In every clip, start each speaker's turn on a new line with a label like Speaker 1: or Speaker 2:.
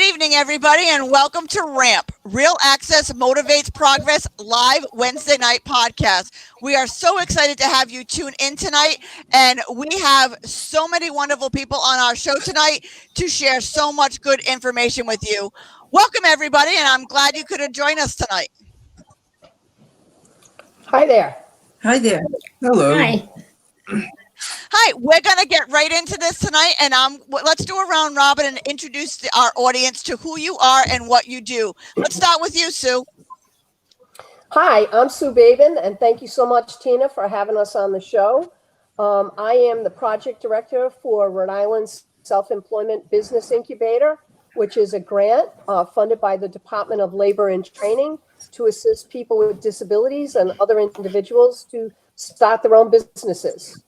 Speaker 1: evening, everybody, and welcome to RAMP, Real Access Motivates Progress, live Wednesday night podcast. We are so excited to have you tune in tonight, and we have so many wonderful people on our show tonight to share so much good information with you. Welcome, everybody, and I'm glad you could join us tonight.
Speaker 2: Hi there.
Speaker 3: Hi there.
Speaker 4: Hello.
Speaker 5: Hi.
Speaker 1: Hi, we're going to get right into this tonight, and let's do a round robin and introduce our audience to who you are and what you do. Let's start with you, Sue.
Speaker 2: Hi, I'm Sue Babin, and thank you so much, Tina, for having us on the show. I am the project director for Rhode Island's Self-Employment Business Incubator, which is a grant funded by the Department of Labor and Training to assist people with disabilities and other individuals to start their own businesses.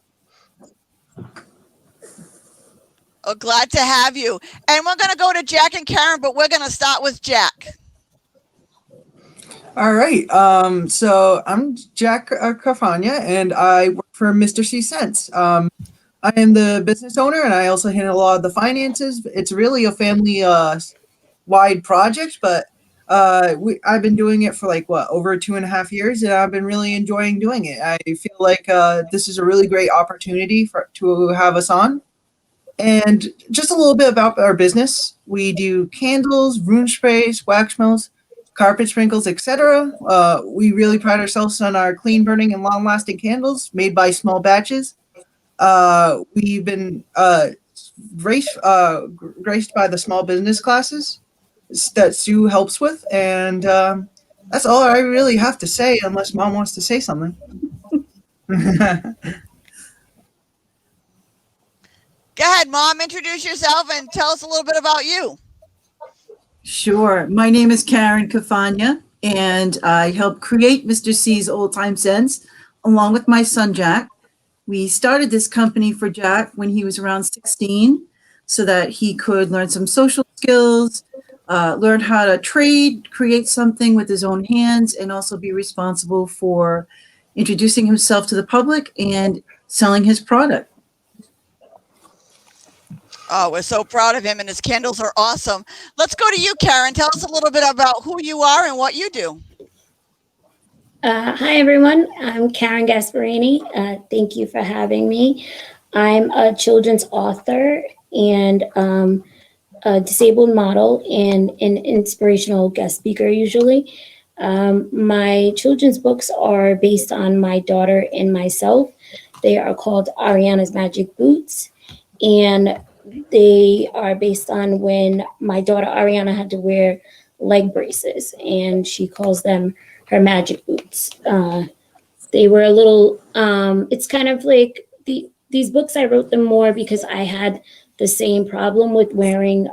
Speaker 1: Oh, glad to have you. And we're going to go to Jack and Karen, but we're going to start with Jack.
Speaker 3: All right. So I'm Jack Cafagna, and I work for Mr. C Cents. I am the business owner, and I also handle a lot of the finances. It's really a family wide project, but I've been doing it for over 2.5 years, and I've been really enjoying doing it. I feel like this is a really great opportunity to have us on. And just a little bit about our business. We do candles, room sprays, wax melts, carpet sprinkles, etc. We really pride ourselves on our clean burning and long lasting candles made by small batches. We've been graced by the small business classes that Sue helps with. And that's all I really have to say, unless Mom wants to say something.
Speaker 1: Go ahead, Mom, introduce yourself and tell us a little bit about you.
Speaker 4: Sure. My name is Karen Cafagna, and I help create Mr. C's Old Time Cents along with my son, Jack. We started this company for Jack when he was around 16 so that he could learn some social skills, learn how to trade, create something with his own hands, and also be responsible for introducing himself to the public and selling his product.
Speaker 1: Oh, we're so proud of him, and his candles are awesome. Let's go to you, Karen. Tell us a little bit about who you are and what you do.
Speaker 5: Hi, everyone. I'm Karen Gasparini. Thank you for having me. I'm a children's author and a disabled model and an inspirational guest speaker usually. My children's books are based on my daughter and myself. They are called Ariana's Magic Boots, and they are based on when my daughter Ariana had to wear leg braces, and she calls them her magic boots. They were a little, it's kind of like these books, I wrote them more because I had the same problem with wearing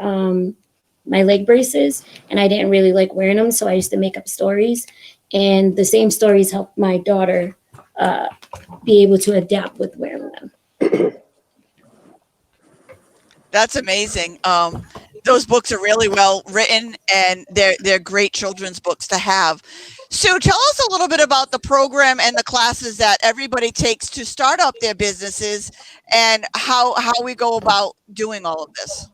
Speaker 5: my leg braces, and I didn't really like wearing them, so I used to make up stories, and the same stories helped my daughter be able to adapt with wearing them.
Speaker 1: That's amazing. Those books are really well written, and they're great children's books to have. Sue, tell us a little bit about the program and the classes that everybody takes to start up their businesses and how we go about doing all of this.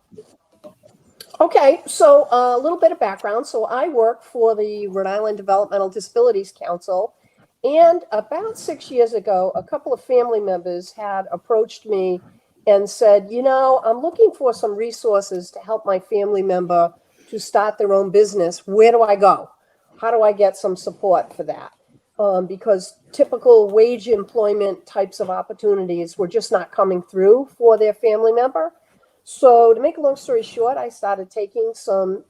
Speaker 2: Okay, so a little bit of background. So I work for the Rhode Island Developmental Disabilities Council, and about 6 years ago, a couple of family members had approached me and said, I'm looking for some resources to help my family member to start their own business. Where do I go? How do I get some support for that? Because typical wage employment types of opportunities were just not coming through for their family member. So to make a long story short, I started taking some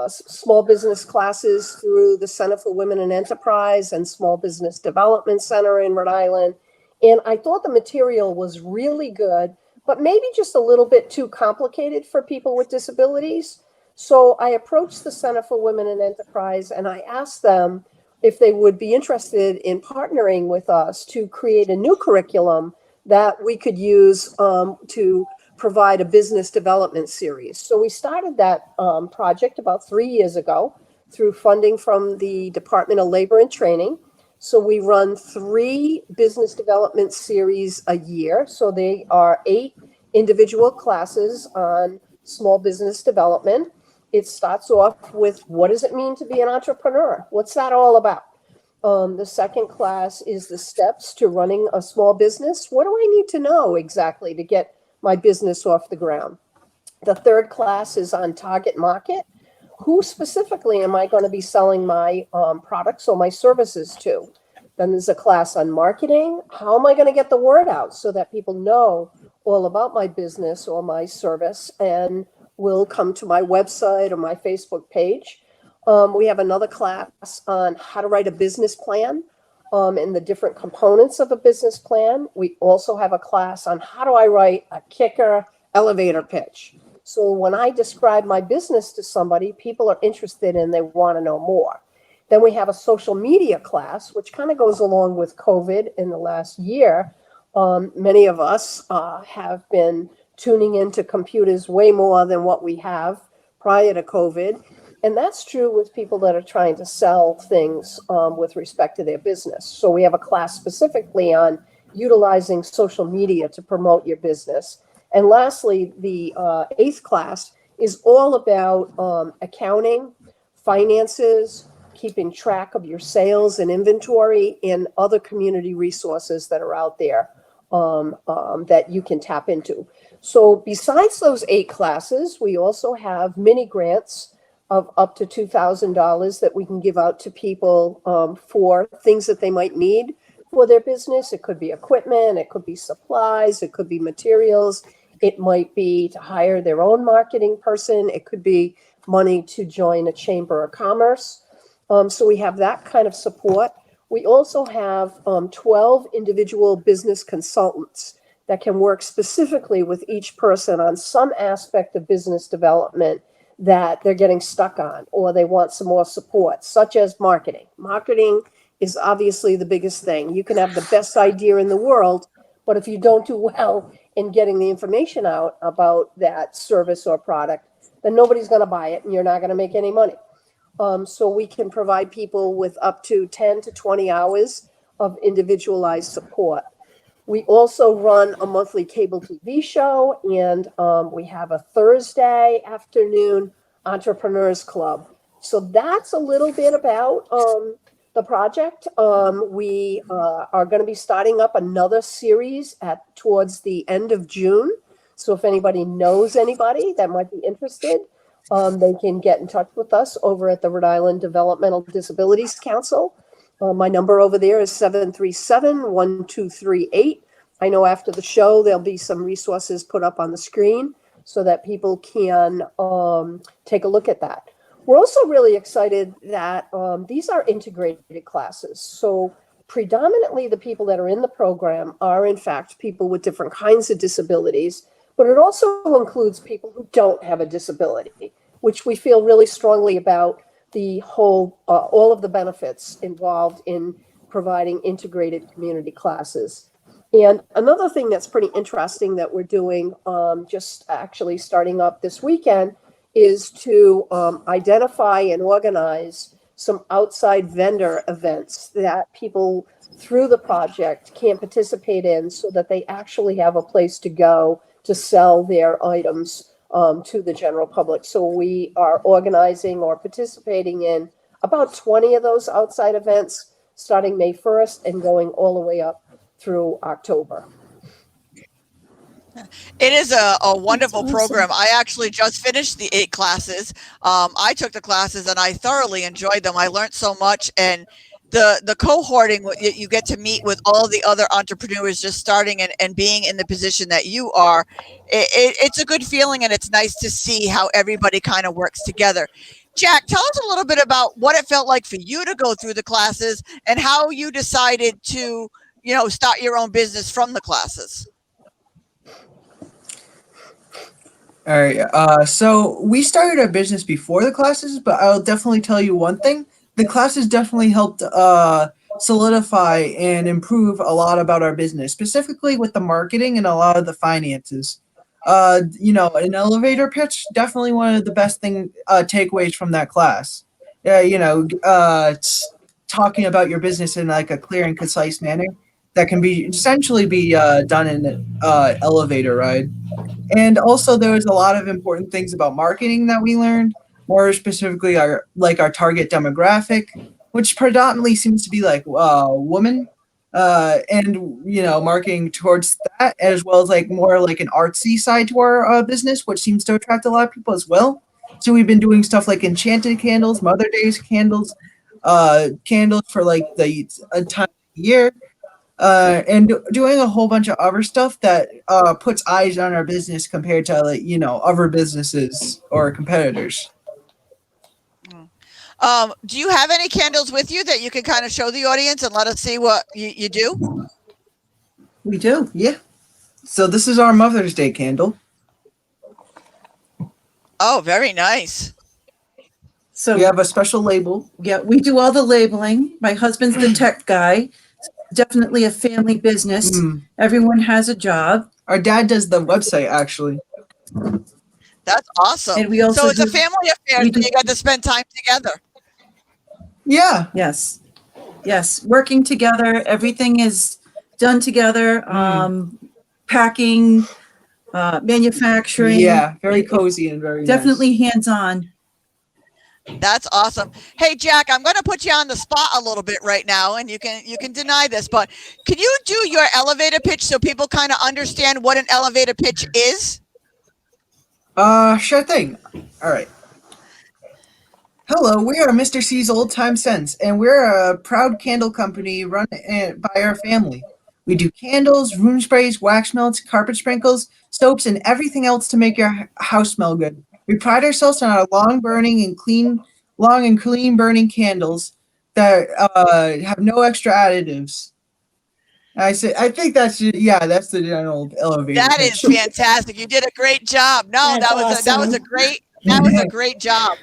Speaker 2: small business classes through the Center for Women in Enterprise and Small Business Development Center in Rhode Island. And I thought the material was really good, but maybe just a little bit too complicated for people with disabilities. So I approached the Center for Women in Enterprise, and I asked them if they would be interested in partnering with us to create a new curriculum that we could use to provide a business development series. So we started that project about 3 years ago through funding from the Department of Labor and Training. So we run 3 business development series a year. So they are 8 individual classes on small business development. It starts off with, what does it mean to be an entrepreneur? What's that all about? The second class is the steps to running a small business. What do I need to know exactly to get my business off the ground? The third class is on target market. Who specifically am I going to be selling my products or my services to? Then there's a class on marketing. How am I going to get the word out so that people know all about my business or my service and will come to my website or my Facebook page? We have another class on how to write a business plan and the different components of a business plan. We also have a class on how do I write a kicker elevator pitch. So when I describe my business to somebody, people are interested and they want to know more. Then we have a social media class, which kind of goes along with COVID in the last year. Many of us have been tuning into computers way more than what we have prior to COVID. And that's true with people that are trying to sell things with respect to their business. So we have a class specifically on utilizing social media to promote your business. And lastly, the eighth class is all about accounting, finances, keeping track of your sales and inventory, and other community resources that are out there that you can tap into. So besides those 8 classes, we also have mini grants of up to $2,000 that we can give out to people for things that they might need for their business. It could be equipment, it could be supplies, it could be materials. It might be to hire their own marketing person. It could be money to join a chamber of commerce. So we have that kind of support. We also have 12 individual business consultants that can work specifically with each person on some aspect of business development that they're getting stuck on, or they want some more support, such as marketing. Marketing is obviously the biggest thing. You can have the best idea in the world, but if you don't do well in getting the information out about that service or product, then nobody's going to buy it and you're not going to make any money. So we can provide people with up to 10 to 20 hours of individualized support. We also run a monthly cable TV show, and we have a Thursday afternoon Entrepreneurs Club. So that's a little bit about the project. We are going to be starting up another series towards the end of June. So if anybody knows anybody that might be interested, they can get in touch with us over at the Rhode Island Developmental Disabilities Council. My number over there is 737-1238. I know after the show, there'll be some resources put up on the screen so that people can take a look at that. We're also really excited that these are integrated classes. So predominantly the people that are in the program are in fact people with different kinds of disabilities, but it also includes people who don't have a disability, which we feel really strongly about the whole, all of the benefits involved in providing integrated community classes. And another thing that's pretty interesting that we're doing, just actually starting up this weekend, is to identify and organize some outside vendor events that people through the project can participate in so that they actually have a place to go to sell their items to the general public. So we are organizing or participating in about 20 of those outside events starting May 1st and going all the way up through October.
Speaker 1: It is a wonderful
Speaker 5: awesome.
Speaker 1: program. I actually just finished the 8 classes. I took the classes and I thoroughly enjoyed them. I learned so much, and the cohorting, you get to meet with all the other entrepreneurs just starting and being in the position that you are. It's a good feeling, and it's nice to see how everybody kind of works together. Jack, tell us a little bit about what it felt like for you to go through the classes and how you decided to, start your own business from the classes.
Speaker 3: All right. So we started our business before the classes, but I'll definitely tell you one thing. The classes definitely helped solidify and improve a lot about our business, specifically with the marketing and a lot of the finances. An elevator pitch, definitely one of the best takeaways from that class. Talking about your business in like a clear and concise manner that can be essentially be done in an elevator ride. And also there was a lot of important things about marketing that we learned. more specifically our target demographic, which predominantly seems to be like women, and marketing towards that, as well as like more like an artsy side to our business, which seems to attract a lot of people as well. So we've been doing stuff like enchanted candles, Mother Day's candles, candles for like the time of the year, and doing a whole bunch of other stuff that puts eyes on our business compared to like other businesses or competitors.
Speaker 1: Do you have any candles with you that you can kind of show the audience and let us see what you do?
Speaker 4: We do.
Speaker 3: Yeah. So this is our Mother's Day candle.
Speaker 1: Oh, very nice.
Speaker 4: So
Speaker 3: We have a special label.
Speaker 4: yeah, we do all the labeling. My husband's the tech guy. Definitely a family business. Everyone has a job.
Speaker 3: Our dad does the website, actually.
Speaker 1: That's awesome.
Speaker 4: And we also
Speaker 1: so it's a
Speaker 4: do-
Speaker 1: family affair,
Speaker 4: we
Speaker 1: so
Speaker 4: do-
Speaker 1: you got to spend time together.
Speaker 3: Yeah.
Speaker 4: Yes. Working together. Everything is done together. Packing, manufacturing.
Speaker 3: Yeah, very cozy and very
Speaker 4: definitely hands-on.
Speaker 1: That's awesome. Hey, Jack, I'm going to put you on the spot a little bit right now, and you can deny this, but can you do your elevator pitch so people kind of understand what an elevator pitch is?
Speaker 3: Sure thing. All right. Hello, we are Mr. C's Old Time Scents, and we're a proud candle company run by our family. We do candles, room sprays, wax melts, carpet sprinkles, soaps, and everything else to make your house smell good. We pride ourselves on our long and clean burning candles that have no extra additives. I think that's the general elevator.
Speaker 1: That is fantastic. You did a great job. No,
Speaker 5: That's
Speaker 1: that was a great job.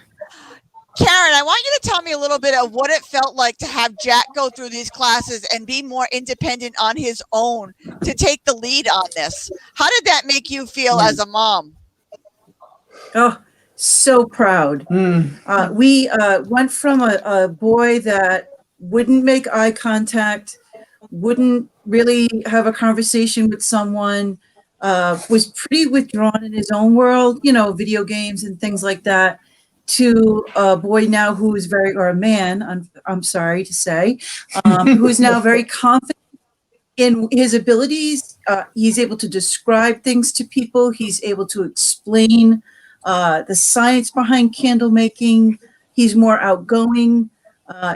Speaker 1: Karen, I want you to tell me a little bit of what it felt like to have Jack go through these classes and be more independent on his own to take the lead on this. How did that make you feel as a mom?
Speaker 4: Oh, so proud. We went from a boy that wouldn't make eye contact, wouldn't really have a conversation with someone, was pretty withdrawn in his own world, video games and things like that, to a boy now who is or a man, I'm sorry to say, who is now very confident in his abilities. He's able to describe things to people. He's able to explain the science behind candle making. He's more outgoing.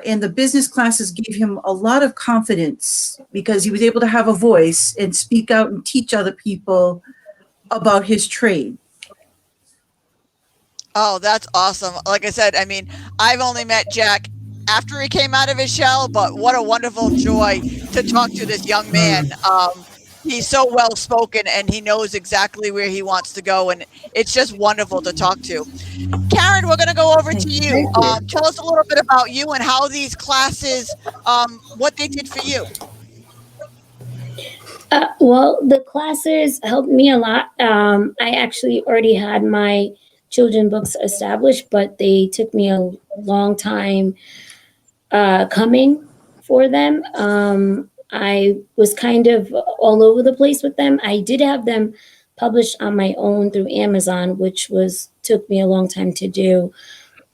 Speaker 4: And the business classes gave him a lot of confidence because he was able to have a voice and speak out and teach other people about his trade.
Speaker 1: Oh, that's awesome. Like I said, I mean, I've only met Jack after he came out of his shell, but what a wonderful joy to talk to this young man. He's so well spoken and he knows exactly where he wants to go, and it's just wonderful to talk to. Karen, we're going to go over to you. Tell us a little bit about you and how these classes, what they did for you.
Speaker 5: Well, the classes helped me a lot. I actually already had my children books established, but they took me a long time coming for them. I was kind of all over the place with them. I did have them published on my own through Amazon, which took me a long time to do.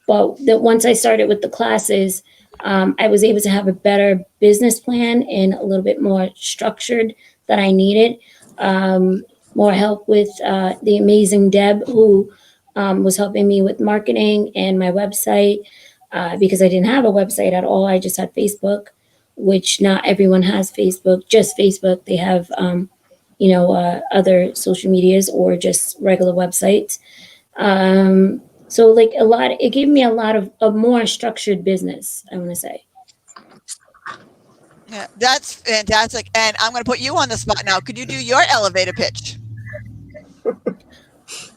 Speaker 5: But once I started with the classes, I was able to have a better business plan and a little bit more structured that I needed. More help with the amazing Deb, who was helping me with marketing and my website, because I didn't have a website at all. I just had Facebook, which not everyone has Facebook, just Facebook. They have, other social medias or just regular websites. So like it gave me a lot of a more structured business, I want to say.
Speaker 1: Yeah, that's fantastic. And I'm going to put you on the spot now. Could you do your elevator pitch?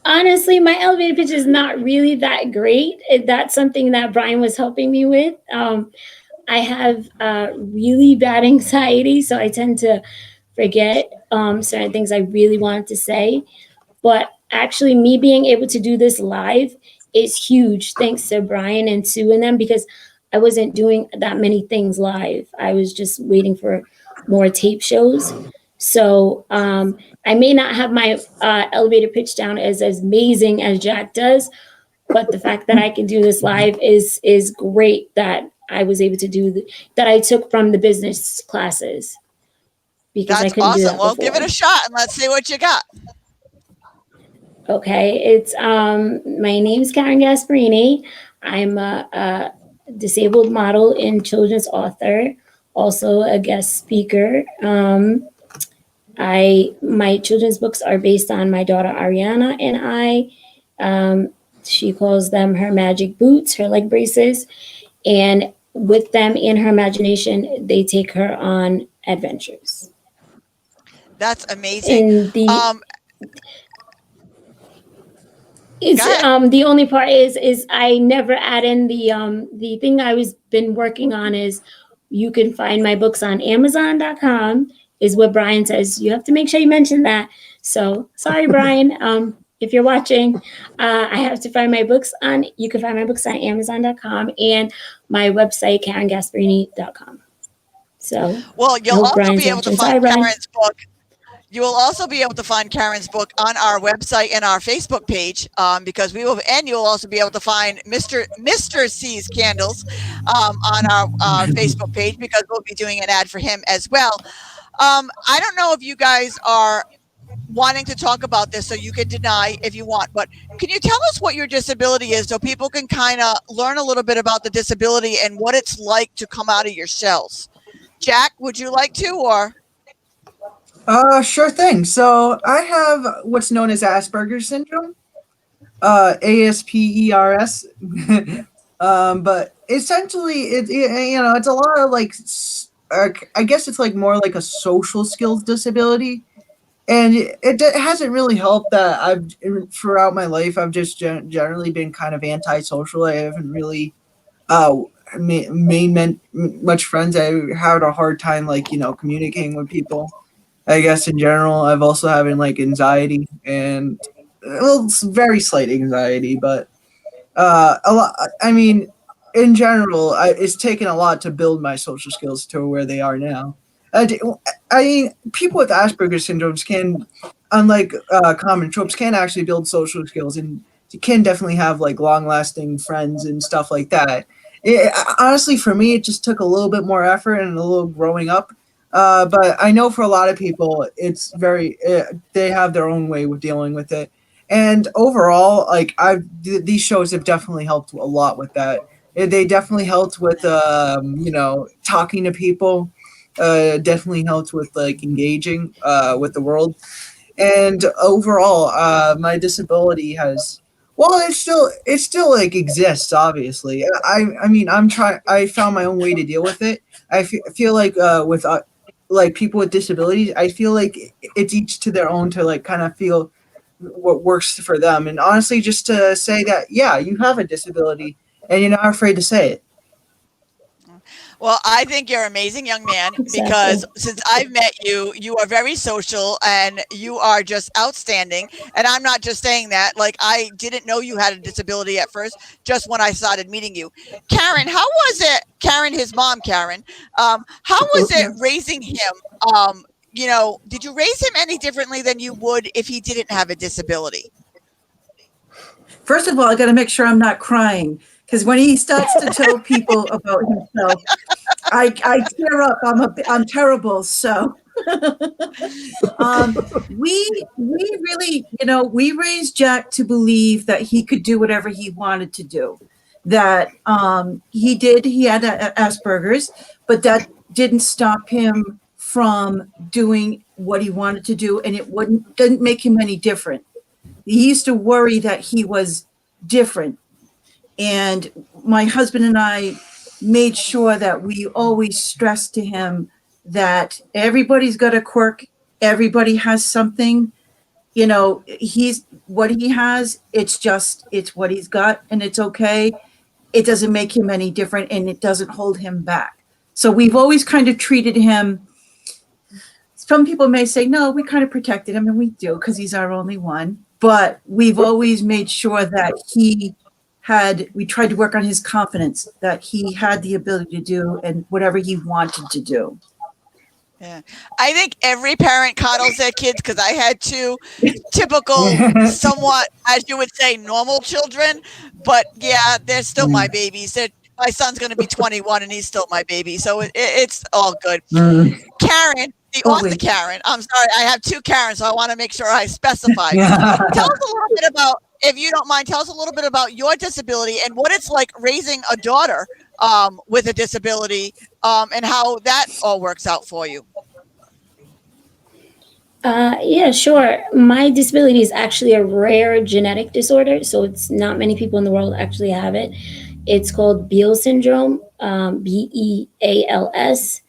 Speaker 5: Honestly, my elevator pitch is not really that great. That's something that Brian was helping me with. I have really bad anxiety, so I tend to forget certain things I really wanted to say. But actually, me being able to do this live is huge, thanks to Brian and Sue and them, because I wasn't doing that many things live. I was just waiting for more tape shows. So I may not have my elevator pitch down as amazing as Jack does, but the fact that I can do this live is great. That I was able to that I took from the business classes because I
Speaker 1: That's
Speaker 5: couldn't do
Speaker 1: awesome.
Speaker 5: that
Speaker 1: Well, give it
Speaker 5: before.
Speaker 1: a shot and let's see what you got.
Speaker 5: Okay, it's my name's Karen Gasparini. I'm a disabled model and children's author, also a guest speaker. I my children's books are based on my daughter Ariana and I. She calls them her magic boots, her leg braces, and with them in her imagination, they take her on adventures.
Speaker 1: That's amazing.
Speaker 5: And the
Speaker 1: Um, Go
Speaker 5: It's
Speaker 1: ahead.
Speaker 5: the only part is I never add in the thing I was been working on is you can find my books on Amazon.com is what Brian says. You have to make sure you mention that. So sorry, Brian. If you're watching, I have to find my books on you can find my books on Amazon.com and my website, KarenGasparini.com. So
Speaker 1: Well,
Speaker 5: I
Speaker 1: you'll
Speaker 5: hope
Speaker 1: also
Speaker 5: Brian's
Speaker 1: be able to
Speaker 5: watching.
Speaker 1: find
Speaker 5: Sorry, Brian.
Speaker 1: Karen's book. You will also be able to find Karen's book on our website and our Facebook page, because we will, and you'll also be able to find Mr. C's candles on our Facebook page because we'll be doing an ad for him as well. I don't know if you guys are wanting to talk about this, so you can deny if you want, but can you tell us what your disability is so people can kind of learn a little bit about the disability and what it's like to come out of your shells? Jack, would you like to, or?
Speaker 3: Sure thing. So I have what's known as Asperger's syndrome, ASPERS. But essentially, it's a lot of like, I guess it's like more like a social skills disability, and it hasn't really helped that I've throughout my life I've just generally been kind of antisocial. I haven't really uh made much friends. I had a hard time like communicating with people. I guess in general, I've also having like anxiety and well, it's very slight anxiety, but a lot. I mean, in general, it's taken a lot to build my social skills to where they are now. I, I mean, people with Asperger's syndromes can, unlike common tropes, can actually build social skills and can definitely have like long-lasting friends and stuff like that. Honestly, for me, it just took a little bit more effort and a little growing up. But I know for a lot of people, it's very they have their own way with dealing with it. And overall, like these shows have definitely helped a lot with that. They definitely helped with talking to people. Definitely helped with like engaging with the world. And overall, my disability has well, it still like exists. Obviously, I mean I'm trying. I found my own way to deal with it. Feel like with like people with disabilities, I feel like it's each to their own to like kind of feel what works for them. And honestly, just to say that, yeah, you have a disability and you're not afraid to say it.
Speaker 1: Well, I think you're an amazing young man
Speaker 5: Exactly.
Speaker 1: because since I've met you, you are very social and you are just outstanding. And I'm not just saying that, like, I didn't know you had a disability at first, just when I started meeting you. Karen, how was it? Karen, his mom, Karen, how was it raising him? Did you raise him any differently than you would if he didn't have a disability?
Speaker 4: First of all, I got to make sure I'm not crying because when he starts to tell people about himself, I tear up. I'm terrible. So we really, we raised Jack to believe that he could do whatever he wanted to do. That he had Asperger's, but that didn't stop him from doing what he wanted to do, and didn't make him any different. He used to worry that he was different. And my husband and I made sure that we always stressed to him that everybody's got a quirk, everybody has something. He's what he has, it's what he's got, and it's okay. It doesn't make him any different and it doesn't hold him back. So we've always kind of treated him. Some people may say, no, we kind of protected him, and we do because he's our only one. But we've always made sure that we tried to work on his confidence, that he had the ability to do and whatever he wanted to do.
Speaker 1: Yeah. I think every parent coddles their kids because I had two typical, somewhat, as you would say, normal children. But yeah, they're still my babies. My son's going to be 21 and he's still my baby. So it's all good. Karen, the author
Speaker 4: Totally.
Speaker 1: Karen. I'm sorry, I have two Karens, so I want to make sure I specify.
Speaker 3: Yeah.
Speaker 1: Tell us a little bit about, if you don't mind, tell us a little bit about your disability and what it's like raising a daughter with a disability, and how that all works out for you.
Speaker 5: Yeah, sure. My disability is actually a rare genetic disorder, so it's not many people in the world actually have it. It's called Beal syndrome, Beals.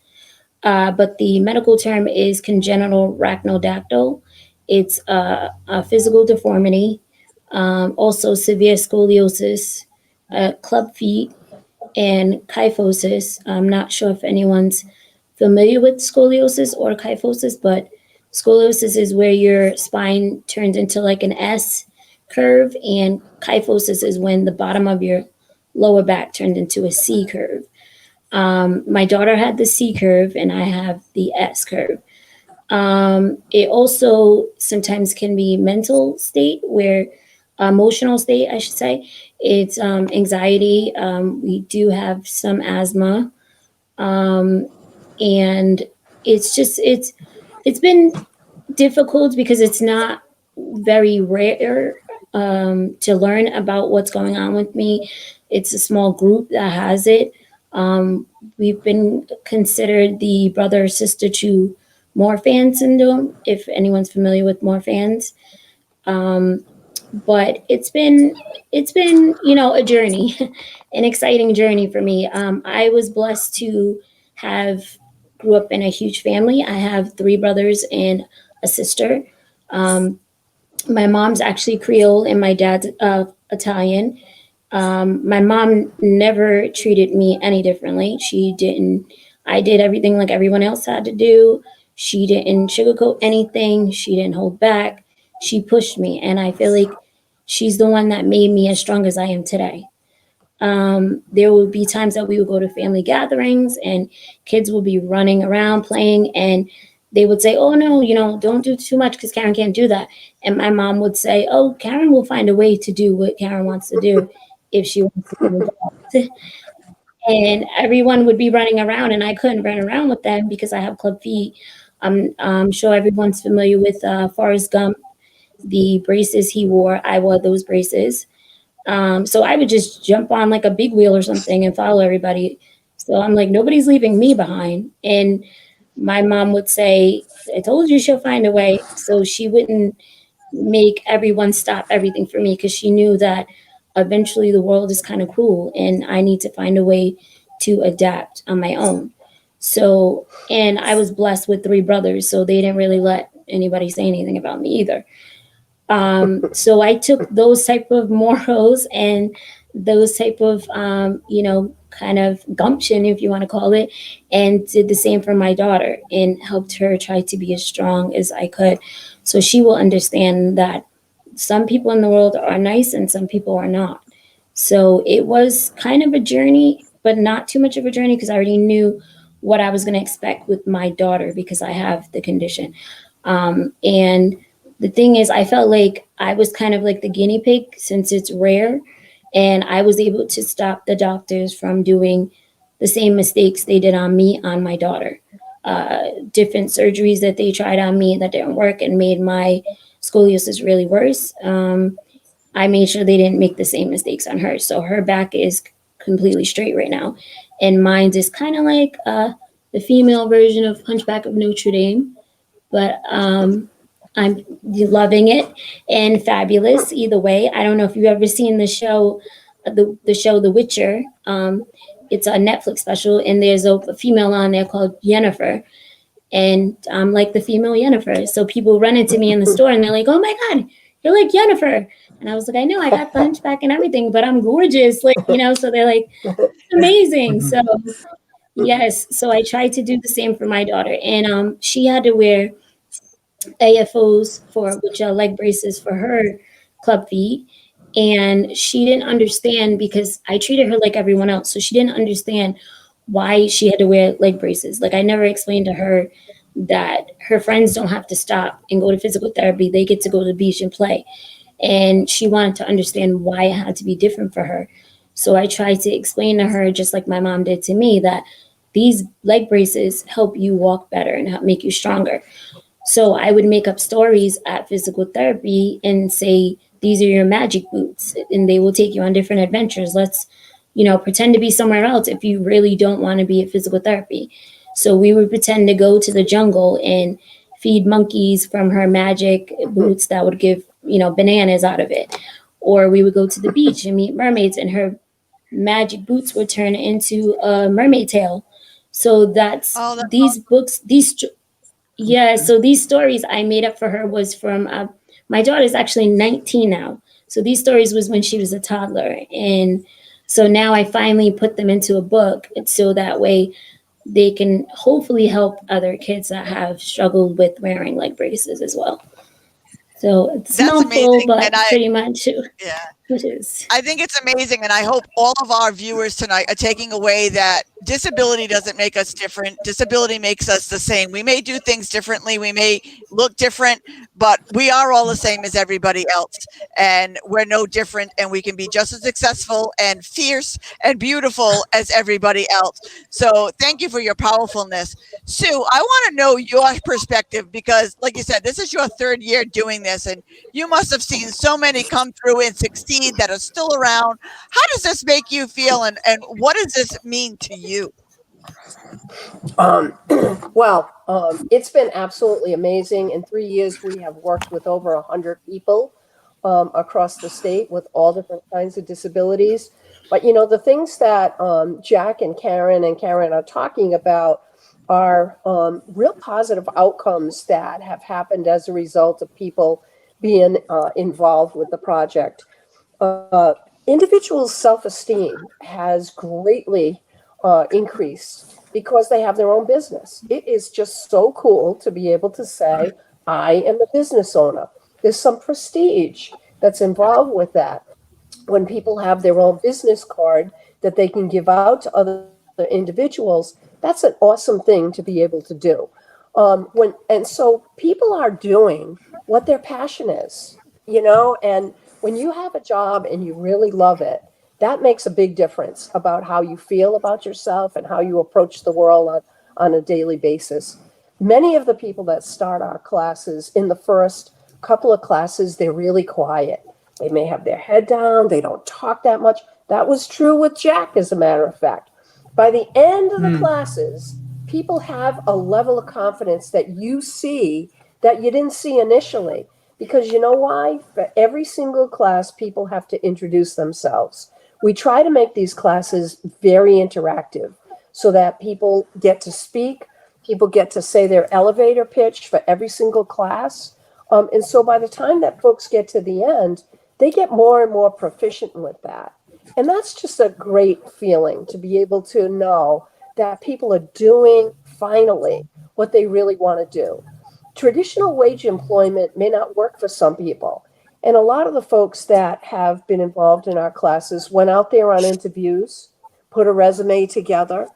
Speaker 5: But the medical term is congenital rachnoidactyly. It's a physical deformity, also severe scoliosis, club feet, and kyphosis. I'm not sure if anyone's familiar with scoliosis or kyphosis, but scoliosis is where your spine turns into like an S curve, and kyphosis is when the bottom of your lower back turned into a C curve. My daughter had the C curve, and I have the S curve. It also sometimes can be mental state where emotional state, I should say. It's anxiety. We do have some asthma, um, and it's been difficult because it's not very rare to learn about what's going on with me. It's a small group that has it. We've been considered the brother or sister to Morphan syndrome, if anyone's familiar with Morphans. Um, but it's been a journey, an exciting journey for me. I was blessed to have grew up in a huge family. I have three brothers and a sister. Um, my mom's actually Creole and my dad's Italian. My mom never treated me any differently. She didn't. I did everything like everyone else had to do. She didn't sugarcoat anything. She didn't hold back. She pushed me, and I feel like she's the one that made me as strong as I am today. There would be times that we would go to family gatherings and kids would be running around playing, and they would say, "Oh no, don't do too much because Karen can't do that." And my mom would say, "Oh, Karen will find a way to do what Karen wants to do if she wants to be an adult." And everyone would be running around, and I couldn't run around with them because I have club feet. I'm sure everyone's familiar with Forrest Gump, the braces he wore. I wore those braces. So I would just jump on like a big wheel or something and follow everybody. So I'm like, nobody's leaving me behind. And my mom would say, I told you she'll find a way. So she wouldn't make everyone stop everything for me because she knew that eventually the world is kind of cruel and I need to find a way to adapt on my own. So, and I was blessed with three brothers, so they didn't really let anybody say anything about me either. So I took those type of morals and those type of kind of gumption, if you want to call it, and did the same for my daughter and helped her try to be as strong as I could, so she will understand that some people in the world are nice and some people are not. So it was kind of a journey, but not too much of a journey because I already knew what I was going to expect with my daughter because I have the condition. And the thing is, I felt like I was kind of like the guinea pig since it's rare. And I was able to stop the doctors from doing the same mistakes they did on me, on my daughter. Different surgeries that they tried on me that didn't work and made my scoliosis really worse. I made sure they didn't make the same mistakes on her. So her back is completely straight right now. And mine is kind of like the female version of Hunchback of Notre Dame. But I'm loving it and fabulous either way. I don't know if you've ever seen the show, the show The Witcher. It's a Netflix special, and there's a female on there called Yennefer, and I'm like the female Yennefer. So people run into me in the store, and they're like, "Oh my God, you're like Yennefer," and I was like, "I know, I got the hunchback and everything, but I'm gorgeous, like." So they're like, "Amazing." So yes, so I tried to do the same for my daughter, and she had to wear AFOs for which are leg braces for her club feet. And she didn't understand because I treated her like everyone else. So she didn't understand why she had to wear leg braces. Like I never explained to her that her friends don't have to stop and go to physical therapy. They get to go to the beach and play. And she wanted to understand why it had to be different for her. So I tried to explain to her, just like my mom did to me, that these leg braces help you walk better and help make you stronger. So I would make up stories at physical therapy and say, these are your magic boots, and they will take you on different adventures. Let's, pretend to be somewhere else if you really don't want to be at physical therapy. So we would pretend to go to the jungle and feed monkeys from her magic boots that would give, bananas out of it. Or we would go to the beach and meet mermaids, and her magic boots would turn into a mermaid tail. So that's
Speaker 1: Oh, that's
Speaker 5: these books, yeah, so these stories I made up for her was from my daughter's actually 19 now. So these stories was when she was a toddler. And so now I finally put them into a book so that way they can hopefully help other kids that have struggled with wearing leg braces as well. So it's a
Speaker 1: that's
Speaker 5: mouthful,
Speaker 1: amazing. And
Speaker 5: but pretty much
Speaker 1: yeah.
Speaker 5: it is.
Speaker 1: I think it's amazing, and I hope all of our viewers tonight are taking away that disability doesn't make us different. Disability makes us the same. We may do things differently, we may look different, but we are all the same as everybody else, and we're no different, and we can be just as successful and fierce and beautiful as everybody else. So thank you for your powerfulness. Sue, I want to know your perspective because, like you said, this is your third year doing this, and you must have seen so many come through and succeed that are still around. How does this make you feel, and what does this mean to you?
Speaker 2: Um, it's been absolutely amazing. In 3 years, we have worked with over 100 people across the state with all different kinds of disabilities. But the things that Jack and Karen are talking about are real positive outcomes that have happened as a result of people being involved with the project. Uh, Individuals' self-esteem has greatly increased because they have their own business. It is just so cool to be able to say, I am a business owner. There's some prestige that's involved with that. When people have their own business card that they can give out to other individuals, that's an awesome thing to be able to do. So people are doing what their passion is, and when you have a job and you really love it, that makes a big difference about how you feel about yourself and how you approach the world on a daily basis. Many of the people that start our classes, in the first couple of classes, they're really quiet. They may have their head down, they don't talk that much. That was true with Jack, as a matter of fact. By the end of the classes, people have a level of confidence that you see that you didn't see initially. Because you know why? For every single class, people have to introduce themselves. We try to make these classes very interactive so that people get to speak, people get to say their elevator pitch for every single class. And so by the time that folks get to the end, they get more and more proficient with that. And that's just a great feeling to be able to know that people are doing finally what they really want to do. Traditional wage employment may not work for some people. And a lot of the folks that have been involved in our classes went out there on interviews, put a resume together,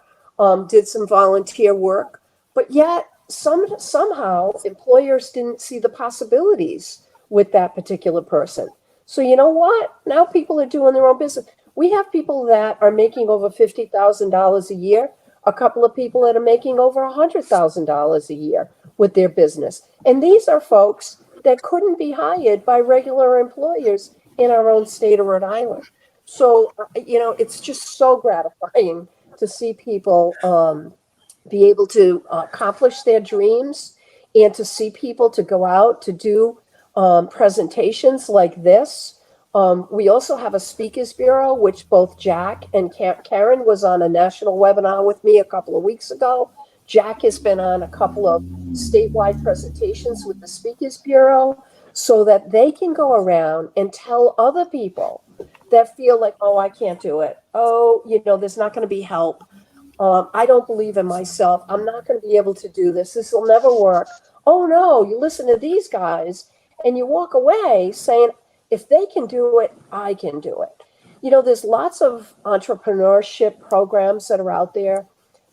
Speaker 2: did some volunteer work, but yet somehow employers didn't see the possibilities with that particular person. So you know what? Now people are doing their own business. We have people that are making over $50,000 a year, a couple of people that are making over $100,000 a year with their business. And these are folks that couldn't be hired by regular employers in our own state of Rhode Island. So, it's just so gratifying to see people be able to accomplish their dreams and to see people to go out to do presentations like this. We also have a speakers bureau, which both Jack and Karen was on a national webinar with me a couple of weeks ago. Jack has been on a couple of statewide presentations with the speakers bureau so that they can go around and tell other people that feel like, oh, I can't do it. Oh, there's not going to be help. I don't believe in myself. I'm not going to be able to do this. This will never work. Oh, no, you listen to these guys and you walk away saying, if they can do it, I can do it. There's lots of entrepreneurship programs that are out there,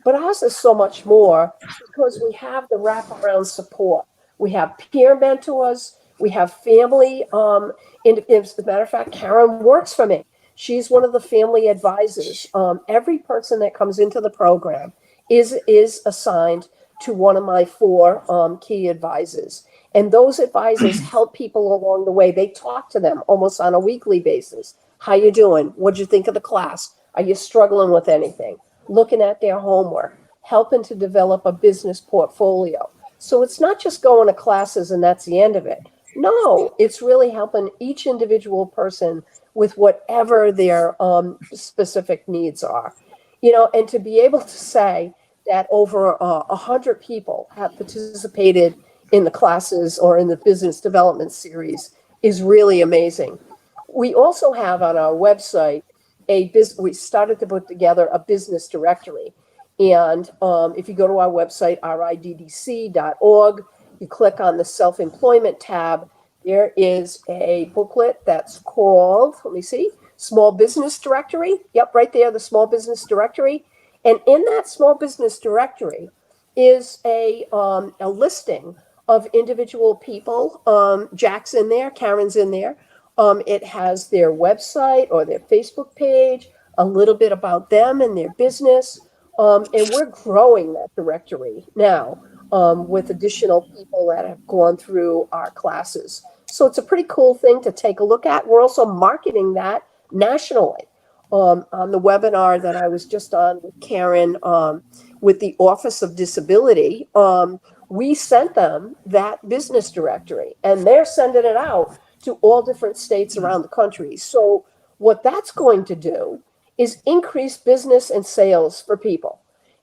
Speaker 2: But ours is so much more because we have the wraparound support. We have peer mentors. We have family. As a matter of fact, Karen works for me. She's one of the family advisors. Every person that comes into the program is assigned to one of my four key advisors. And those advisors help people along the way. They talk to them almost on a weekly basis. How you doing? What'd you think of the class? Are you struggling with anything? Looking at their homework, helping to develop a business portfolio. So it's not just going to classes and that's the end of it. No, it's really helping each individual person with whatever their specific needs are. And to be able to say that over 100 people have participated in the classes or in the business development series is really amazing. We also have on our website we started to put together a business directory. And if you go to our website, riddc.org, you click on the self-employment tab, there is a booklet that's called, let me see, Small Business Directory. Yep, right there, the Small Business Directory. And in that Small Business Directory is a listing of individual people. Jack's in there, Karen's in there. It has their website or their Facebook page, a little bit about them and their business. And we're growing that directory now with additional people that have gone through our classes. So it's a pretty cool thing to take a look at. We're also marketing that nationally. On the webinar that I was just on with Karen with the Office of Disability, we sent them that business directory and they're sending it out to all different states around the country. So what that's going to do is increase business and sales for people.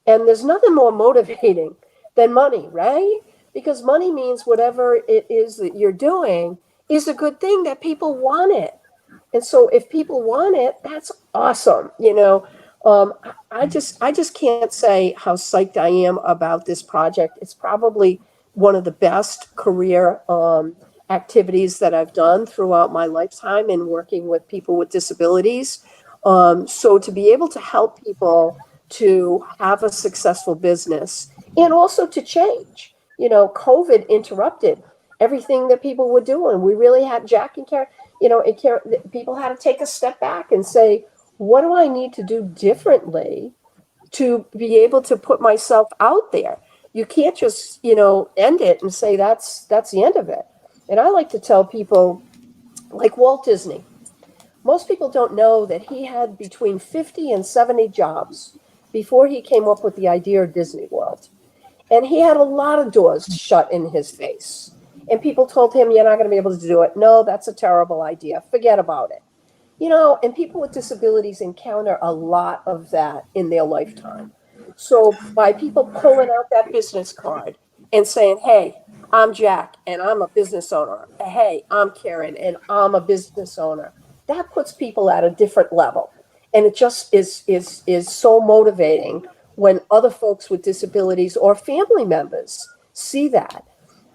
Speaker 2: And there's nothing more motivating than money, right? Because money means whatever it is that you're doing is a good thing, that people want it. And so if people want it, that's awesome. I just can't say how psyched I am about this project. It's probably one of the best career activities that I've done throughout my lifetime in working with people with disabilities. So to be able to help people to have a successful business and also to change, COVID interrupted everything that people were doing. We really had Jack and Karen, people had to take a step back and say, what do I need to do differently to be able to put myself out there? You can't just, end it and say that's the end of it. And I like to tell people, like Walt Disney, most people don't know that he had between 50 and 70 jobs before he came up with the idea of Disney World. And he had a lot of doors shut in his face. And people told him, you're not going to be able to do it. No, that's a terrible idea. Forget about it. And people with disabilities encounter a lot of that in their lifetime. So by people pulling out that business card and saying, hey, I'm Jack and I'm a business owner. Hey, I'm Karen and I'm a business owner. That puts people at a different level. And it just is so motivating when other folks with disabilities or family members see that.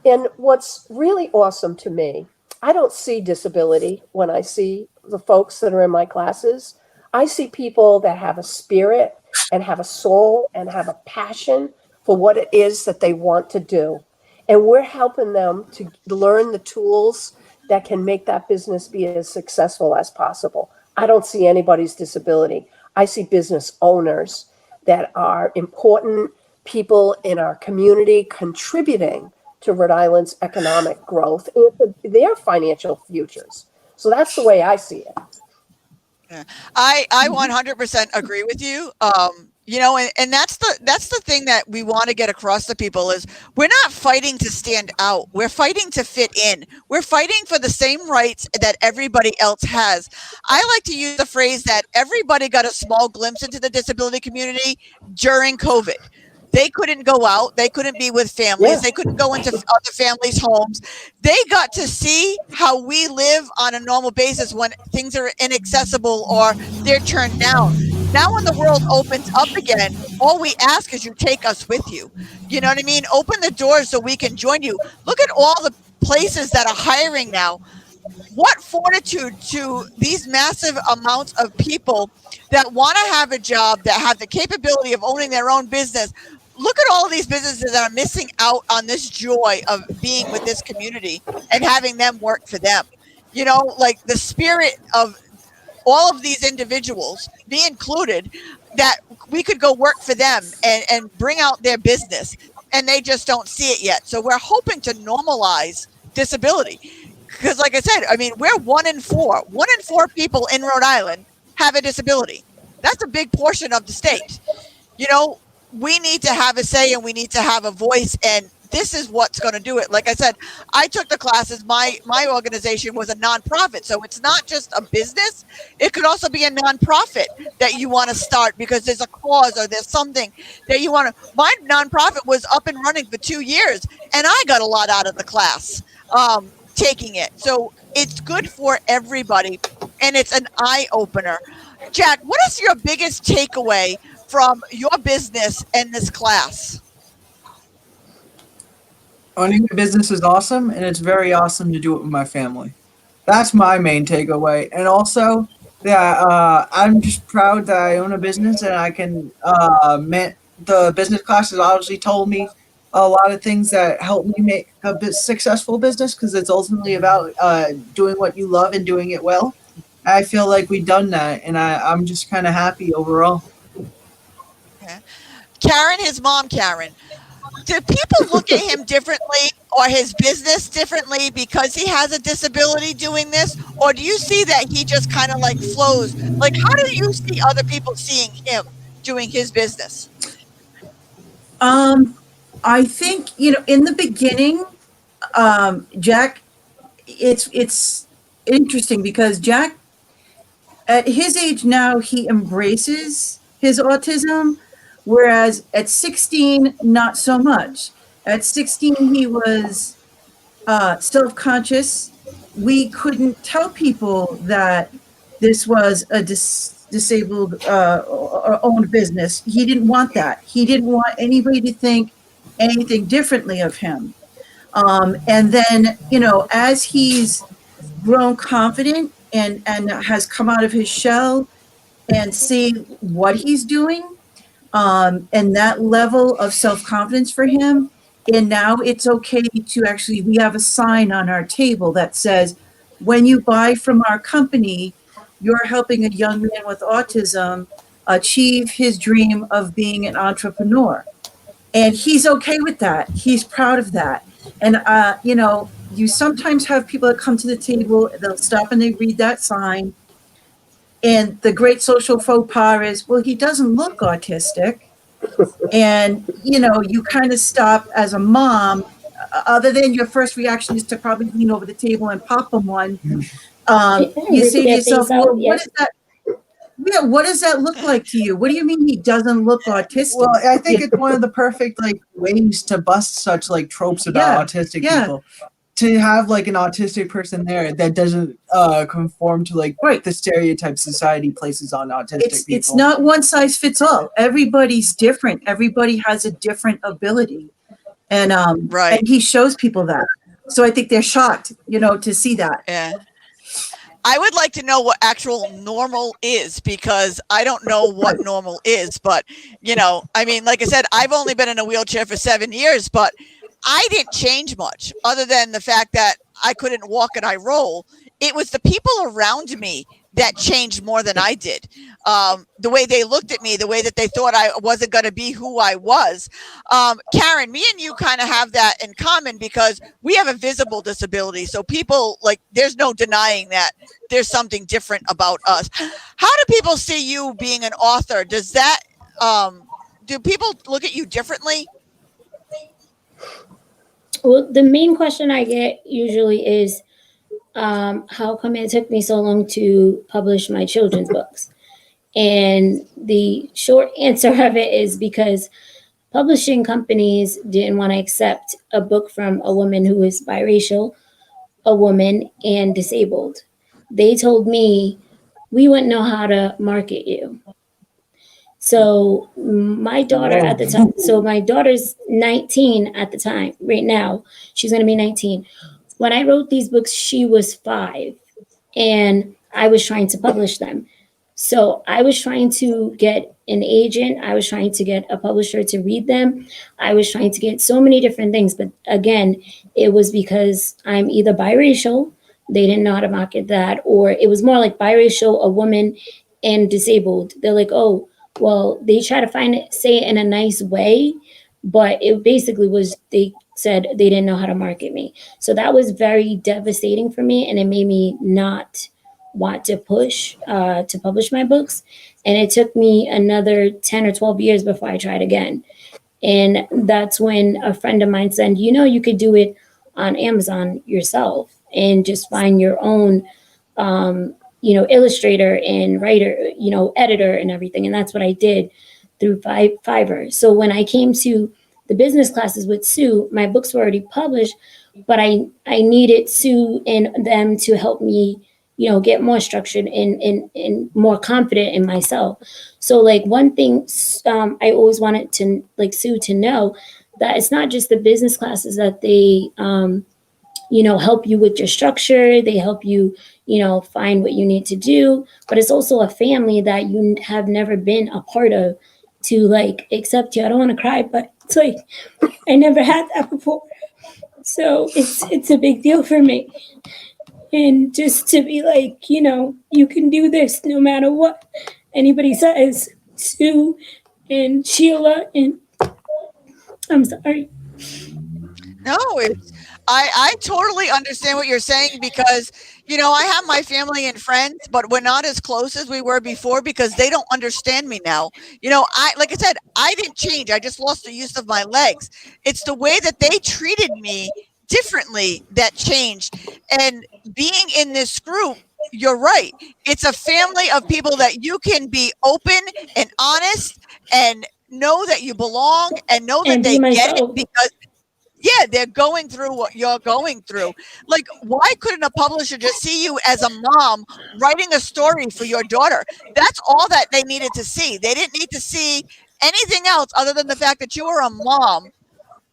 Speaker 2: And what's really awesome to me, I don't see disability when I see the folks that are in my classes. I see people that have a spirit and have a soul and have a passion for what it is that they want to do. And we're helping them to learn the tools that can make that business be as successful as possible. I don't see anybody's disability. I see business owners that are important people in our community contributing to Rhode Island's economic growth and to their financial futures. So that's the way I see it.
Speaker 1: Yeah. I 100% agree with you. And that's the thing that we want to get across to people is we're not fighting to stand out. We're fighting to fit in. We're fighting for the same rights that everybody else has. I like to use the phrase that everybody got a small glimpse into the disability community during COVID. They couldn't go out. They couldn't be with families.
Speaker 2: Yeah.
Speaker 1: They couldn't go into other families' homes. They got to see how we live on a normal basis when things are inaccessible or they're turned down. Now, when the world opens up again, all we ask is you take us with you. You know what I mean? Open the doors so we can join you. Look at all the places that are hiring now. what fortitude to these massive amounts of people that want to have a job, that have the capability of owning their own business. Look at all of these businesses that are missing out on this joy of being with this community and having them work for them. You know, like the spirit of all of these individuals, me included, that we could go work for them and bring out their business, and they just don't see it yet. So we're hoping to normalize disability, because like I said, I mean, we're 1 in 4. 1 in 4 people in Rhode Island have a disability. That's a big portion of the state. You know, we need to have a say and we need to have a voice, and this is what's going to do it. Like I said, I took the classes. My organization was a nonprofit, so it's not just a business. It could also be a nonprofit that you want to start because there's a cause or there's something that you want to. My nonprofit was up and running for 2 years, and I got a lot out of the class taking it. So it's good for everybody, and it's an eye opener. Jack, what is your biggest takeaway from your business and this class?
Speaker 3: Owning a business is awesome, and it's very awesome to do it with my family. That's my main takeaway. And also, I'm just proud that I own a business and I can. The business class has obviously told me a lot of things that help me make a successful business, because it's ultimately about doing what you love and doing it well. I feel like we've done that, and I'm just kind of happy overall.
Speaker 1: Okay. Karen, his mom, Karen. Do people look at him differently or his business differently because he has a disability doing this? Or do you see that he just kind of like flows? Like, how do you see other people seeing him doing his business?
Speaker 4: I think, in the beginning, Jack, it's interesting because Jack, at his age now, he embraces his autism, whereas at 16, not so much. At 16, he was self-conscious. We couldn't tell people that this was a disabled or owned business. He didn't want that. He didn't want anybody to think anything differently of him. And then, as he's grown confident and has come out of his shell and see what he's doing, and that level of self-confidence for him, and now it's okay to actually, we have a sign on our table that says, when you buy from our company, you're helping a young man with autism achieve his dream of being an entrepreneur. And he's okay with that. He's proud of that. And, you sometimes have people that come to the table, they'll stop and they read that sign. And the great social faux pas is, well, he doesn't look autistic. And, you kind of stop as a mom, other than your first reaction is to probably lean over the table and pop him one. You say to yourself, well, what is that? Yeah, what does that look like to you? What do you mean he doesn't look autistic?
Speaker 3: Well, I think it's one of the perfect ways to bust such tropes about autistic people. To have an autistic person there that doesn't conform to the stereotype society places on autistic people.
Speaker 4: It's not one size fits all. Everybody's different. Everybody has a different ability, and
Speaker 1: Right.
Speaker 4: And he shows people that. So I think they're shocked, to see that.
Speaker 1: Yeah. I would like to know what actual normal is, because I don't know what normal is. But, I mean, like I said, I've only been in a wheelchair for 7 years, but I didn't change much other than the fact that I couldn't walk and I roll. It was the people around me that changed more than I did. The way they looked at me, the way that they thought I wasn't going to be who I was. Karen, me and you kind of have that in common because we have a visible disability. So people, there's no denying that there's something different about us. How do people see you being an author? Does that, do people look at you differently?
Speaker 5: Well, the main question I get usually is, how come it took me so long to publish my children's books? And the short answer of it is because publishing companies didn't want to accept a book from a woman who is biracial, a woman, and disabled. They told me, we wouldn't know how to market you. So my daughter at the time, so my daughter's 19 at the time, right now, she's going to be 19. When I wrote these books, she was 5. and I was trying to publish them. So I was trying to get an agent. I was trying to get a publisher to read them. I was trying to get so many different things. But again, it was because I'm either biracial, they didn't know how to market that, or it was more like biracial, a woman, and disabled. They're like, oh, well, they try to find it, say it in a nice way, but it basically was they said they didn't know how to market me. So that was very devastating for me, and it made me not want to push to publish my books. And it took me another 10 or 12 years before I tried again. And that's when a friend of mine said, you know, you could do it on Amazon yourself and just find your own, illustrator and writer, editor and everything. And that's what I did through Fiverr. So when I came to the business classes with Sue, my books were already published, but I needed Sue and them to help me, get more structured and more confident in myself. So like one thing I always wanted to like Sue to know that it's not just the business classes that they help you with your structure. They help you, find what you need to do, but it's also a family that you have never been a part of to like accept you. I don't want to cry, but it's like I never had that before. So it's a big deal for me. And just to be like, you can do this no matter what anybody says. Sue and Sheila and I'm sorry.
Speaker 1: No, I totally understand what you're saying because, I have my family and friends, but we're not as close as we were before because they don't understand me now. Like I said, I didn't change. I just lost the use of my legs. It's the way that they treated me differently that changed. And being in this group, you're right. It's a family of people that you can be open and honest and know that you belong and know that
Speaker 5: And be
Speaker 1: they get it
Speaker 5: myself.
Speaker 1: because yeah, they're going through what you're going through. Like, why couldn't a publisher just see you as a mom writing a story for your daughter? That's all that they needed to see. They didn't need to see anything else other than the fact that you were a mom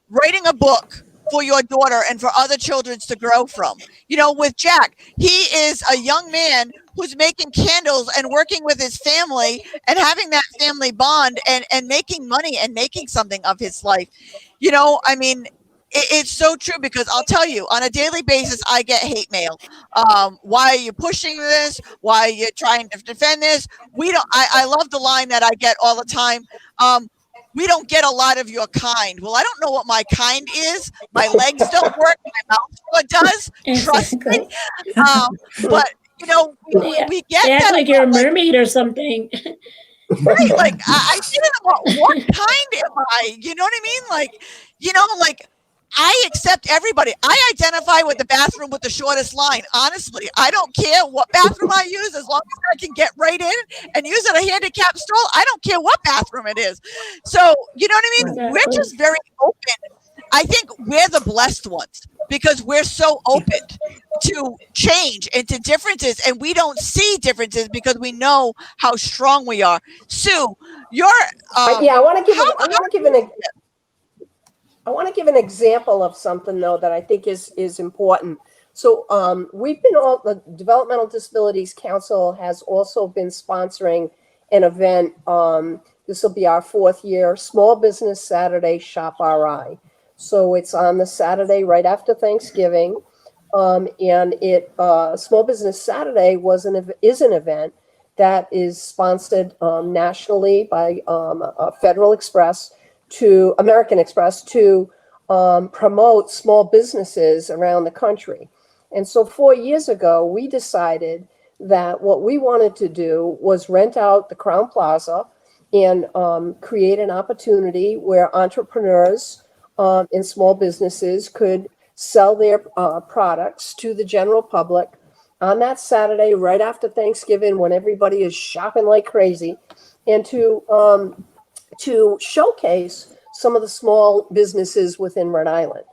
Speaker 1: writing a book for your daughter and for other children to grow from. With Jack, he is a young man who's making candles and working with his family and having that family bond and making money and making something of his life. I mean, it's so true because I'll tell you on a daily basis, I get hate mail. Why are you pushing this? Why are you trying to defend this? I love the line that I get all the time. We don't get a lot of your kind. Well, I don't know what my kind is. My legs don't work. My mouth sure does. Trust me.
Speaker 5: Exactly.
Speaker 1: But we get
Speaker 5: They act
Speaker 1: that
Speaker 5: like
Speaker 1: a
Speaker 5: you're a
Speaker 1: lot, like,
Speaker 5: mermaid or something.
Speaker 1: right? Like I see it a lot. What kind am I? You know what I mean? Like I accept everybody. I identify with the bathroom with the shortest line. Honestly, I don't care what bathroom I use as long as I can get right in and use it a handicapped stall. I don't care what bathroom it is. So, you know what I mean? We're
Speaker 5: Exactly.
Speaker 1: just very open. I think we're the blessed ones because we're so open to change and to differences, and we don't see differences because we know how strong we are. Sue, you're
Speaker 2: Yeah, I want to give
Speaker 1: how,
Speaker 2: an I want to give an example of something though that I think is important. So we've been all the Developmental Disabilities Council has also been sponsoring an event. This will be our 4th year, Small Business Saturday Shop RI. So it's on the Saturday right after Thanksgiving, and Small Business Saturday is an event that is sponsored nationally by Federal Express to American Express to promote small businesses around the country. And so 4 years ago, we decided that what we wanted to do was rent out the Crown Plaza and create an opportunity where entrepreneurs and small businesses could sell their products to the general public on that Saturday right after Thanksgiving when everybody is shopping like crazy, and to showcase some of the small businesses within Rhode Island.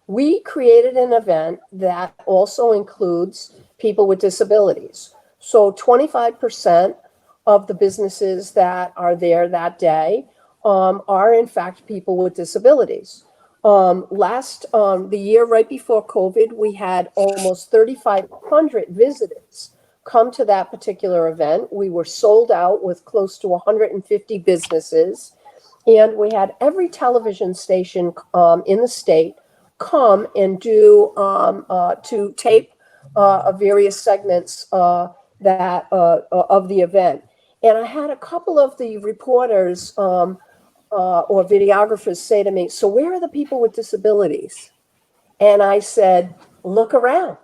Speaker 2: We created an event that also includes people with disabilities. So 25% of the businesses that are there that day are in fact people with disabilities. The year right before COVID, we had almost 3,500 visitors come to that particular event. We were sold out with close to 150 businesses, and we had every television station in the state come and do to tape various segments that of the event. And I had a couple of the reporters or videographers say to me, "So where are the people with disabilities?" And I said, "Look around."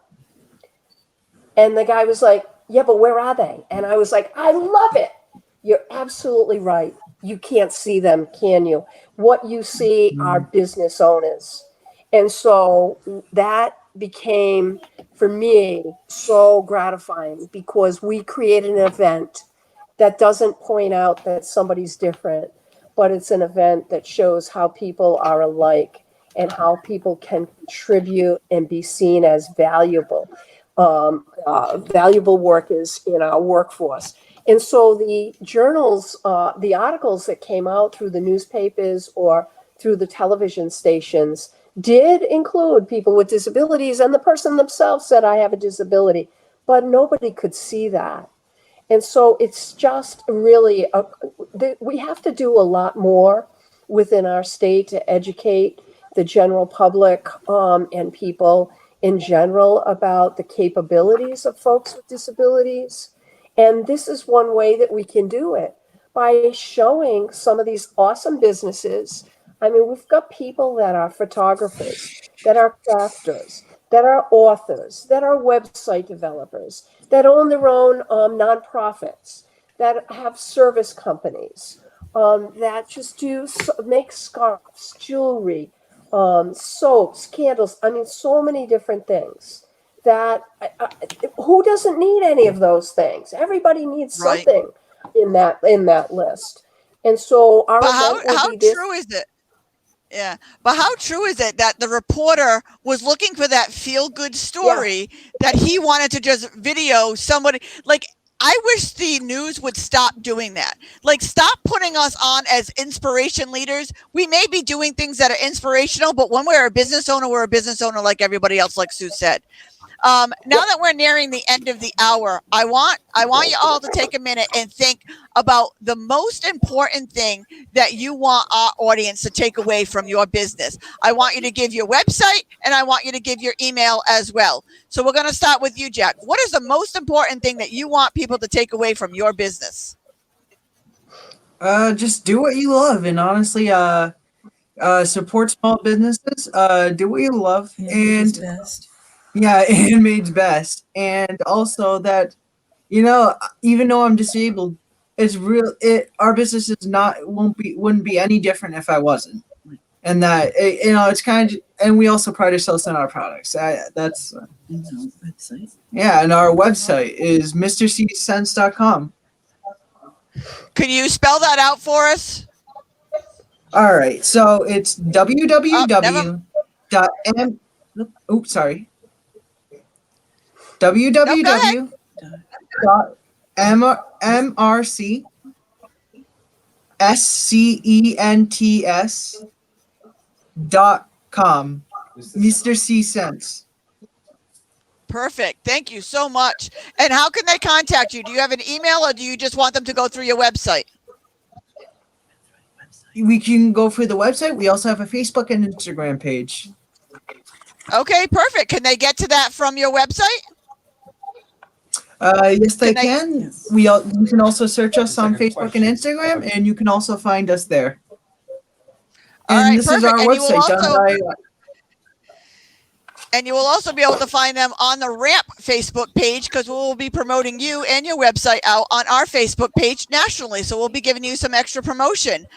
Speaker 2: And the guy was like, "Yeah, but where are they?" And I was like, "I love it. You're absolutely right. You can't see them, can you? What you see are business owners." And so that became, for me, so gratifying because we created an event that doesn't point out that somebody's different, but it's an event that shows how people are alike and how people can contribute and be seen as valuable, valuable workers in our workforce. And so the journals, the articles that came out through the newspapers or through the television stations did include people with disabilities, and the person themselves said, "I have a disability," but nobody could see that. And so it's just really, we have to do a lot more within our state to educate the general public and people in general about the capabilities of folks with disabilities. And this is one way that we can do it, by showing some of these awesome businesses. I mean, we've got people that are photographers, that are crafters, that are authors, that are website developers, that own their own nonprofits, that have service companies, that just make scarves, jewelry, soaps, candles. I mean, so many different things that who doesn't need any of those things? Everybody needs
Speaker 1: Right.
Speaker 2: something in that list. And so our
Speaker 1: But
Speaker 2: event will
Speaker 1: how
Speaker 2: be this.
Speaker 1: true is it? Yeah. But how true is it that the reporter was looking for that feel good
Speaker 2: Yeah.
Speaker 1: story that he wanted to just video somebody? Like, I wish the news would stop doing that. Like, stop putting us on as inspiration leaders. We may be doing things that are inspirational, but when we're a business owner, we're a business owner like everybody else, like Sue said. Now that we're nearing the end of the hour, I want you all to take a minute and think about the most important thing that you want our audience to take away from your business. I want you to give your website and I want you to give your email as well. So we're going to start with you, Jack. What is the most important thing that you want people to take away from your business?
Speaker 3: Just do what you love, and honestly, support small businesses. Do what you love, and
Speaker 4: best.
Speaker 3: yeah, handmade's best. And also that, even though I'm disabled, it's real. Our business is not wouldn't be any different if I wasn't. And that it's kind of, and we also pride ourselves on our products. That's
Speaker 4: Website.
Speaker 3: yeah, and our website is mrcsense.com.
Speaker 1: Could you spell that out for us?
Speaker 3: All right, so it's
Speaker 1: Oh, never.
Speaker 3: www.m. Oops, sorry.
Speaker 1: No, go ahead.
Speaker 3: www.mrcscents.com. Mr. C Sense.
Speaker 1: Perfect. Thank you so much. And how can they contact you? Do you have an email or do you just want them to go through your website?
Speaker 3: We can go for the website. We also have a Facebook and Instagram page.
Speaker 1: Okay, perfect. Can they get to that from your website?
Speaker 3: Yes, they
Speaker 1: Can they-
Speaker 3: can.
Speaker 4: Yes.
Speaker 3: You can also search us on Facebook and Instagram, and you can also find us there.
Speaker 1: All
Speaker 3: And
Speaker 1: right,
Speaker 3: this is
Speaker 1: perfect.
Speaker 3: our
Speaker 1: And you will
Speaker 3: website done
Speaker 1: also
Speaker 3: by.
Speaker 1: and you will also be able to find them on the Ramp Facebook page because we will be promoting you and your website out on our Facebook page nationally. So we'll be giving you some extra promotion.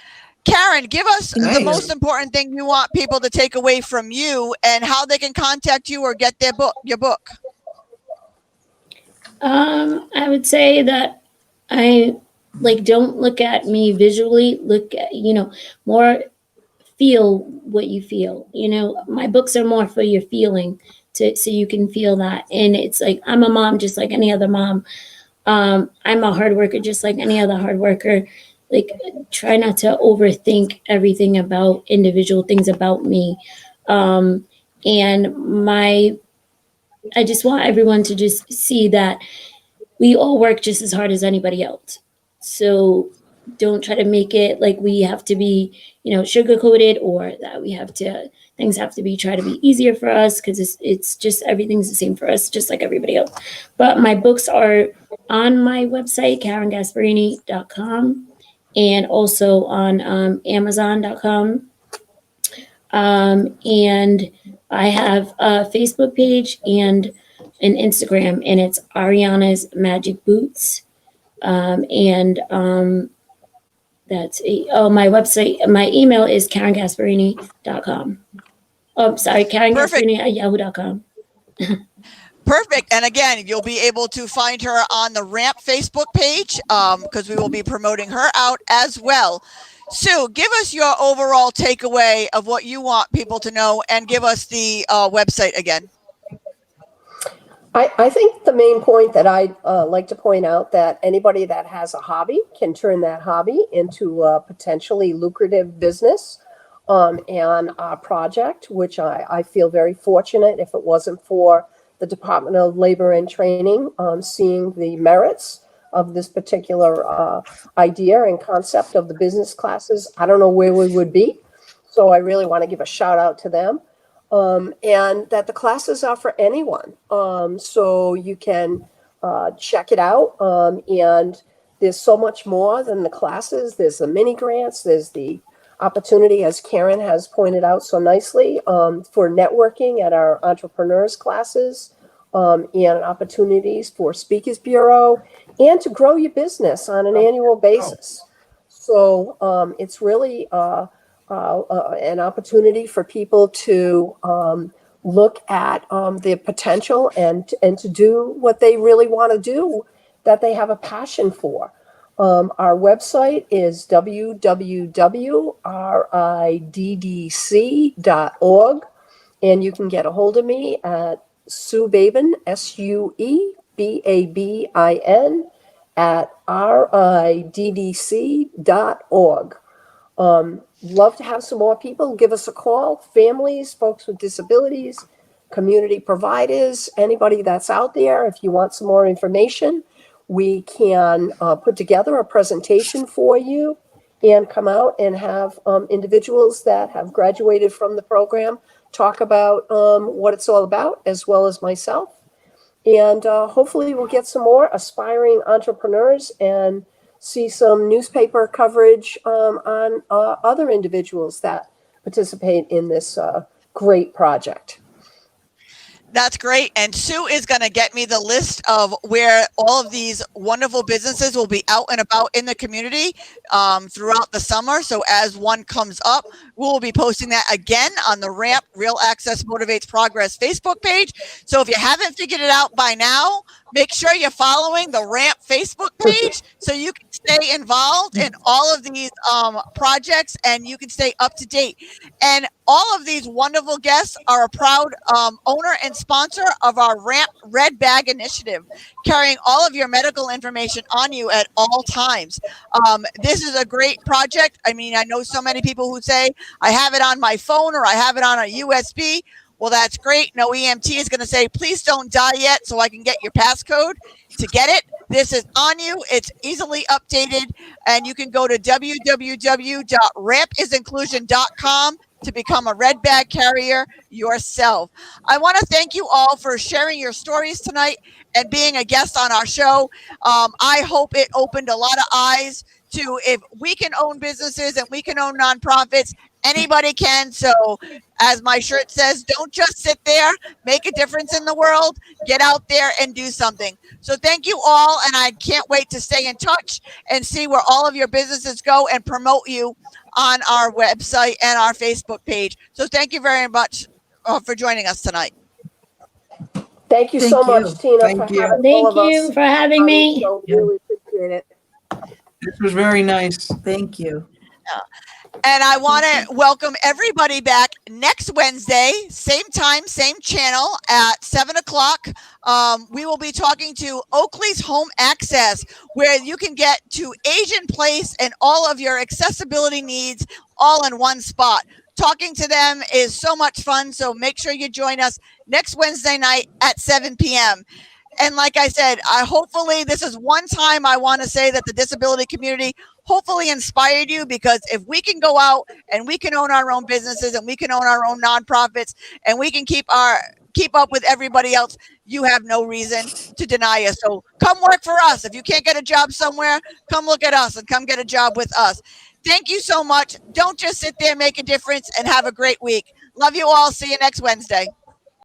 Speaker 1: Karen, give us the
Speaker 3: Nice.
Speaker 1: most important thing you want people to take away from you and how they can contact you or get your book.
Speaker 5: I would say that I don't look at me visually, look at, more feel what you feel. My books are more for your feeling so you can feel that. And it's like, I'm a mom just like any other mom. I'm a hard worker just like any other hard worker. Like, try not to overthink everything about individual things about me. And I just want everyone to just see that we all work just as hard as anybody else. So don't try to make it like we have to be, sugar coated, or that things have to be try to be easier for us, because it's just everything's the same for us, just like everybody else. But my books are on my website, KarenGasparini.com, and also on Amazon.com. And I have a Facebook page and an Instagram, and it's Ariana's Magic Boots. And my website, my email is KarenGasparini.com. Oh, sorry,
Speaker 1: Perfect.
Speaker 5: KarenGasparini@yahoo.com.
Speaker 1: Perfect. And again, you'll be able to find her on the Ramp Facebook page, because we will be promoting her out as well. Sue, give us your overall takeaway of what you want people to know, and give us the website again.
Speaker 2: I think the main point that I'd like to point out, that anybody that has a hobby can turn that hobby into a potentially lucrative business and a project, which I feel very fortunate. If it wasn't for the Department of Labor and Training seeing the merits of this particular idea and concept of the business classes, I don't know where we would be. So I really want to give a shout out to them. And that the classes are for anyone. So you can check it out. And there's so much more than the classes. There's the mini grants. There's the opportunity, as Karen has pointed out so nicely, for networking at our entrepreneurs classes, and opportunities for Speakers Bureau, and to grow your business on an annual basis. So it's really an opportunity for people to look at their potential and to do what they really want to do, that they have a passion for. Our website is www.riddc.org, and you can get a hold of me at Sue Babin, SUEBABIN, at riddc.org. Love to have some more people. Give us a call. Families, folks with disabilities, community providers, anybody that's out there. If you want some more information, we can put together a presentation for you and come out and have individuals that have graduated from the program talk about what it's all about, as well as myself. And hopefully we'll get some more aspiring entrepreneurs and see some newspaper coverage on other individuals that participate in this great project.
Speaker 1: That's great. And Sue is going to get me the list of where all of these wonderful businesses will be out and about in the community throughout the summer. So as one comes up, we'll be posting that again on the Ramp Real Access Motivates Progress Facebook page. So if you haven't figured it out by now, make sure you're following the Ramp Facebook page so you can stay involved in all of these projects, and you can stay up to date. And all of these wonderful guests are a proud owner and sponsor of our Ramp Red Bag Initiative, carrying all of your medical information on you at all times. This is a great project. I mean, I know so many people who say, I have it on my phone or I have it on a USB. Well, that's great. No EMT is going to say, please don't die yet so I can get your passcode to get it. This is on you. It's easily updated, and you can go to www.rampisinclusion.com to become a red bag carrier yourself. I want to thank you all for sharing your stories tonight and being a guest on our show. I hope it opened a lot of eyes to, if we can own businesses and we can own nonprofits, anybody can. So as my shirt says, don't just sit there, make a difference in the world, get out there and do something. So thank you all. And I can't wait to stay in touch and see where all of your businesses go and promote you on our website and our Facebook page. So thank you very much for joining us tonight.
Speaker 2: Thank you so much, Tina,
Speaker 3: Thank
Speaker 2: for
Speaker 3: you.
Speaker 2: having all
Speaker 5: Thank
Speaker 2: of us.
Speaker 5: you for having me.
Speaker 2: So really appreciate it.
Speaker 3: This was very nice.
Speaker 4: Thank you.
Speaker 1: And I want to welcome everybody back next Wednesday, same time, same channel at 7 o'clock. We will be talking to Oakley's Home Access, where you can get to Asian Place and all of your accessibility needs all in one spot. Talking to them is so much fun. So make sure you join us next Wednesday night at 7 p.m. And like I said, hopefully this is one time I want to say that the disability community hopefully inspired you, because if we can go out and we can own our own businesses and we can own our own nonprofits and we can keep up with everybody else, you have no reason to deny us. So come work for us. If you can't get a job somewhere, come look at us and come get a job with us. Thank you so much. Don't just sit there, make a difference, and have a great week. Love you all. See you next Wednesday.